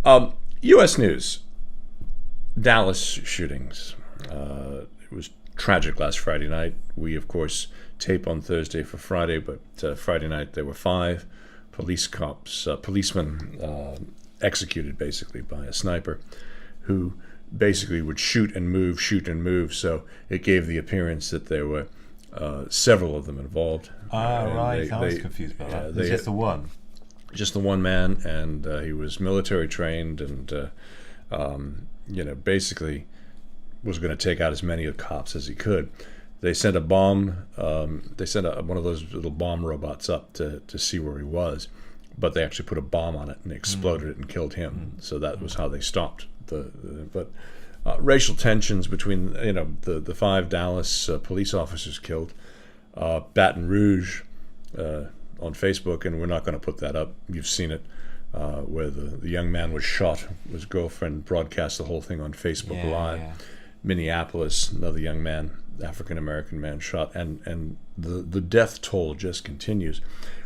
U.S. news. Dallas shootings. It was tragic last Friday night. We, of course, tape on Thursday for Friday, but Friday night there were 5 policemen executed basically by a sniper who basically would shoot and move. So it gave the appearance that there were several of them involved. Right. I was confused about that. It's just the one. Just the one man, and he was military trained, and basically was going to take out as many cops as he could. They sent a bomb. They sent one of those little bomb robots up to see where he was, but they actually put a bomb on it and exploded it and killed him. So that was how they stopped but racial tensions between the 5 Dallas police officers killed. Baton Rouge on Facebook, and we're not going to put that up. You've seen it, where the young man was shot. His girlfriend broadcast the whole thing on Facebook Live. Yeah. Minneapolis, another young man, African-American man shot, and the death toll just continues.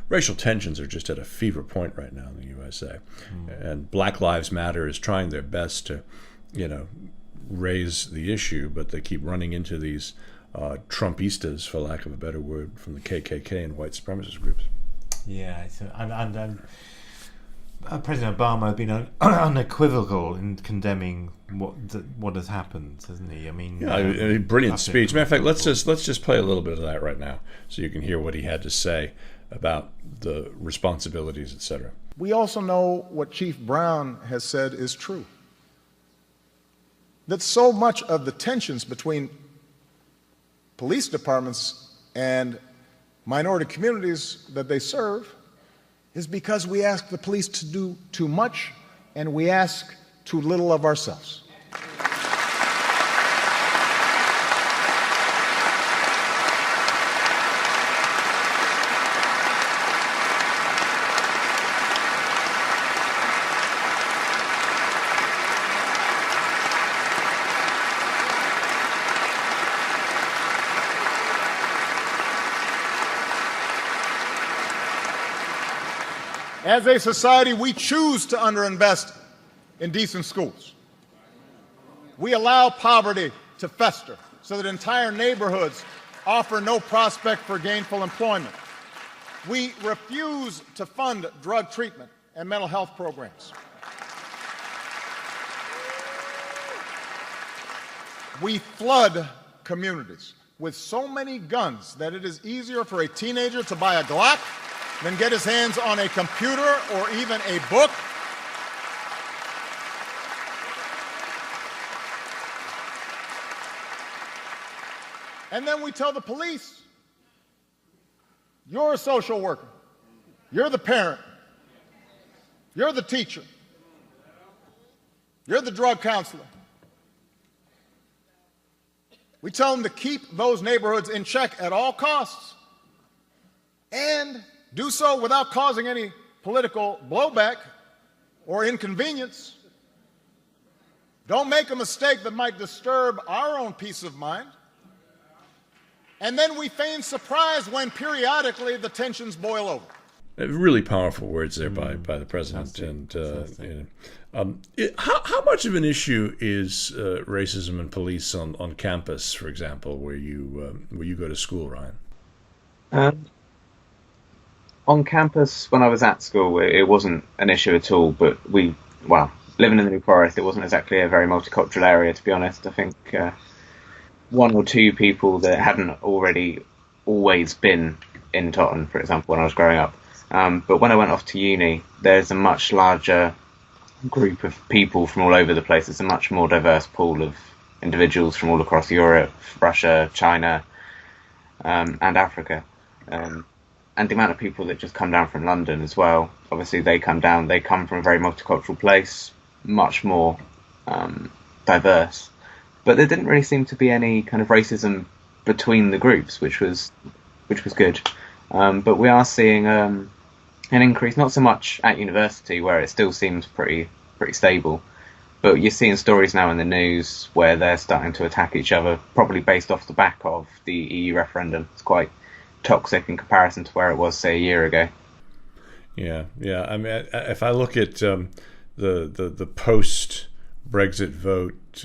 Racial tensions are just at a fever point right now in the USA. And Black Lives Matter is trying their best to, raise the issue, but they keep running into these Trumpistas, for lack of a better word, from the KKK and white supremacist groups. Yeah, and President Obama has been unequivocal in condemning what has happened, hasn't he? I mean, a brilliant speech. Matter of fact, let's just play a little bit of that right now, so you can hear what he had to say about the responsibilities, etc. We also know what Chief Brown has said is true. That so much of the tensions between police departments and minority communities that they serve is because we ask the police to do too much and we ask too little of ourselves. As a society, we choose to underinvest in decent schools. We allow poverty to fester so that entire neighborhoods offer no prospect for gainful employment. We refuse to fund drug treatment and mental health programs. We flood communities with so many guns that it is easier for a teenager to buy a Glock than get his hands on a computer or even a book. And then we tell the police, you're a social worker, you're the parent, you're the teacher, you're the drug counselor. We tell them to keep those neighborhoods in check at all costs and do so without causing any political blowback or inconvenience. Don't make a mistake that might disturb our own peace of mind. And then we feign surprise when periodically the tensions boil over. Really powerful words there by the president. How much of an issue is racism and police on campus, for example, where you go to school, Ryan? On campus, when I was at school, it wasn't an issue at all. But living in the New Forest, it wasn't exactly a very multicultural area, to be honest. I think 1 or 2 people that hadn't already always been in Tottenham, for example, when I was growing up. But when I went off to uni, there's a much larger group of people from all over the place. It's a much more diverse pool of individuals from all across Europe, Russia, China, and Africa. And the amount of people that just come down from London as well. Obviously, they come from a very multicultural place, much more diverse. But there didn't really seem to be any kind of racism between the groups, which was good. But we are seeing an increase, not so much at university, where it still seems pretty stable. But you're seeing stories now in the news where they're starting to attack each other, probably based off the back of the EU referendum. It's quite toxic in comparison to where it was, say, a year ago. Yeah. I mean, if I look at the post Brexit vote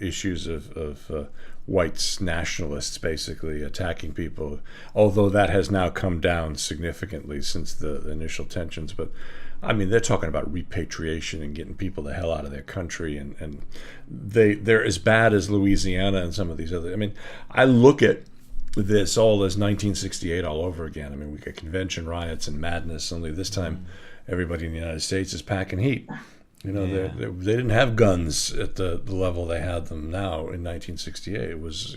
issues of whites nationalists basically attacking people, although that has now come down significantly since the initial tensions. But I mean, they're talking about repatriation and getting people the hell out of their country, and they're as bad as Louisiana and some of these other. I mean, I look at this all as 1968 all over again. I mean, we got convention riots and madness, only this time everybody in the United States is packing heat. You know, they didn't have guns at the level they had them now in 1968. It was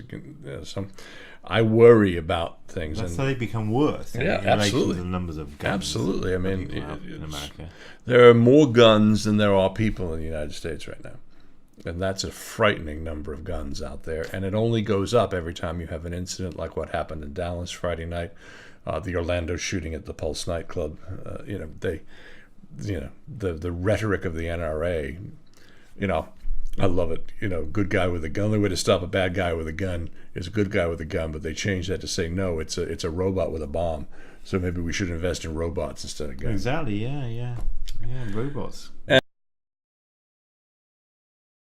I worry about things. That's how they become worse. Yeah, in absolutely. relation to the numbers of guns. Absolutely. I mean, in America, there are more guns than there are people in the United States right now. And that's a frightening number of guns out there. And it only goes up every time you have an incident like what happened in Dallas Friday night, the Orlando shooting at the Pulse nightclub. The rhetoric of the NRA, I love it. Good guy with a gun. The only way to stop a bad guy with a gun is a good guy with a gun. But they changed that to say, no, it's a robot with a bomb. So maybe we should invest in robots instead of guns. Exactly. Yeah. Robots.